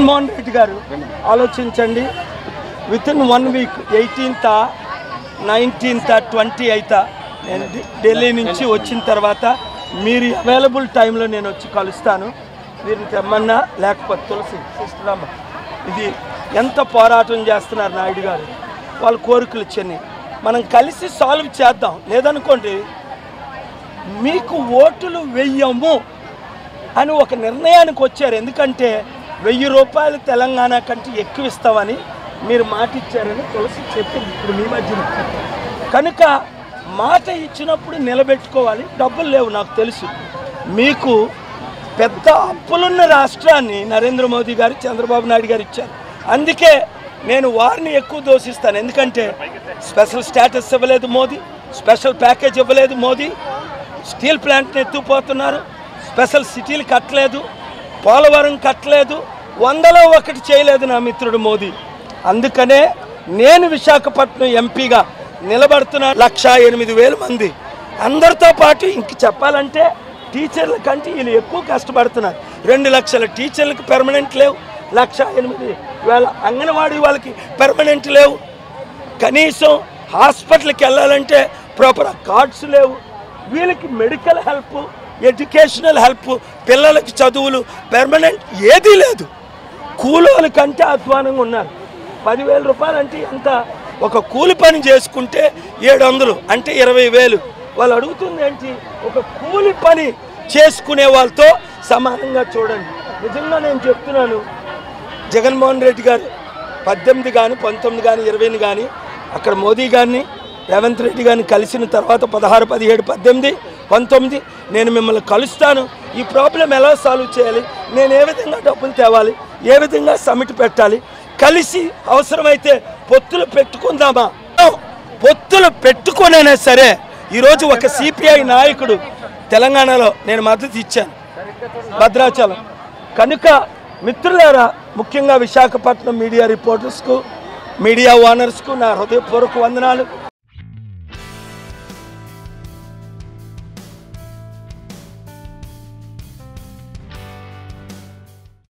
జగన్మోహన్ రెడ్డి గారు ఆలోచించండి, within 1 week 18th 19th 28th నేను ఢిల్లీ నుంచి వచ్చిన తర్వాత మీరు అవైలబుల్ టైంలో నేను వచ్చి కలుస్తాను. మీరు తెమ్మన్నా లేకపోతే తులసి సిస్టర్ అమ్మ, ఇది ఎంత పోరాటం చేస్తున్నారు నాయుడు గారు, వాళ్ళ కోరికలు ఇచ్చని మనం కలిసి సాల్వ్ చేద్దాం. లేదనుకోండి మీకు ఓటులు వెయ్యము అని ఒక నిర్ణయానికి వచ్చారు. ఎందుకంటే 1000 రూపాయలు తెలంగాణ కంటే ఎక్కువ ఇస్తామని మీరు మాట ఇచ్చారని తులసి చెప్పింది ఇప్పుడు మీ మధ్యన. కనుక మాట ఇచ్చినప్పుడు నిలబెట్టుకోవాలి. డబ్బులు లేవు నాకు తెలుసు. మీకు పెద్ద అప్పులున్న రాష్ట్రాన్ని నరేంద్ర మోదీ గారు చంద్రబాబు నాయుడు గారు ఇచ్చారు. అందుకే నేను వారిని ఎక్కువ దోషిస్తాను. ఎందుకంటే స్పెషల్ స్టేటస్ ఇవ్వలేదు మోదీ, స్పెషల్ ప్యాకేజ్ ఇవ్వలేదు మోదీ, స్టీల్ ప్లాంట్ని ఎత్తుకుపోతున్నారు, స్పెషల్ సిటీలు కట్టలేదు, పోలవరం కట్టలేదు, 100లో 1 చేయలేదు నా మిత్రుడు మోదీ. అందుకనే నేను విశాఖపట్నం ఎంపీగా నిలబడుతున్నా. 1,08,000 మంది అందరితో పాటు ఇంక చెప్పాలంటే టీచర్ల కంటే వీళ్ళు ఎక్కువ కష్టపడుతున్నారు. 2 లక్షల టీచర్లకు పెర్మనెంట్ లేవు, 1,08,000 అంగన్వాడీ వాళ్ళకి పెర్మనెంట్ లేవు, కనీసం హాస్పిటల్కి వెళ్ళాలంటే ప్రాపర్ కార్డ్స్ లేవు, వీళ్ళకి మెడికల్ హెల్ప్, ఎడ్యుకేషనల్ హెల్ప్, పిల్లలకి చదువులు పెర్మనెంట్ ఏదీ లేదు. కూలోళ్ళ కంటే అధ్వానంగా ఉన్నారు. 10,000 రూపాయలు అంటే ఎంత? ఒక కూలి పని చేసుకుంటే 700 అంటే 20,000. వాళ్ళు అడుగుతుంది ఏంటి? ఒక కూలి పని చేసుకునే వాళ్ళతో సమానంగా చూడండి. నిజంగా నేను చెప్తున్నాను, జగన్మోహన్ రెడ్డి గారు 18 కానీ 19 కానీ 20 కానీ అక్కడ మోదీ గారిని రేవంత్ రెడ్డి గారిని కలిసిన తర్వాత 16, 17, 18, 19 నేను మిమ్మల్ని కలుస్తాను. ఈ ప్రాబ్లం ఎలా సాల్వ్ చేయాలి, నేను ఏ విధంగా డబ్బులు తేవాలి, ఏ విధంగా సమిట్ పెట్టాలి, కలిసి అవసరమైతే పొత్తులు పెట్టుకుందామా. పొత్తులు పెట్టుకునైనా సరే ఈరోజు ఒక సిపిఐ నాయకుడు తెలంగాణలో నేను మద్దతు ఇచ్చాను, భద్రాచలం. కనుక మిత్రులారా, ముఖ్యంగా విశాఖపట్నం మీడియా రిపోర్టర్స్కు, మీడియా ఓనర్స్కు నా హృదయపూర్వక వందనాలు.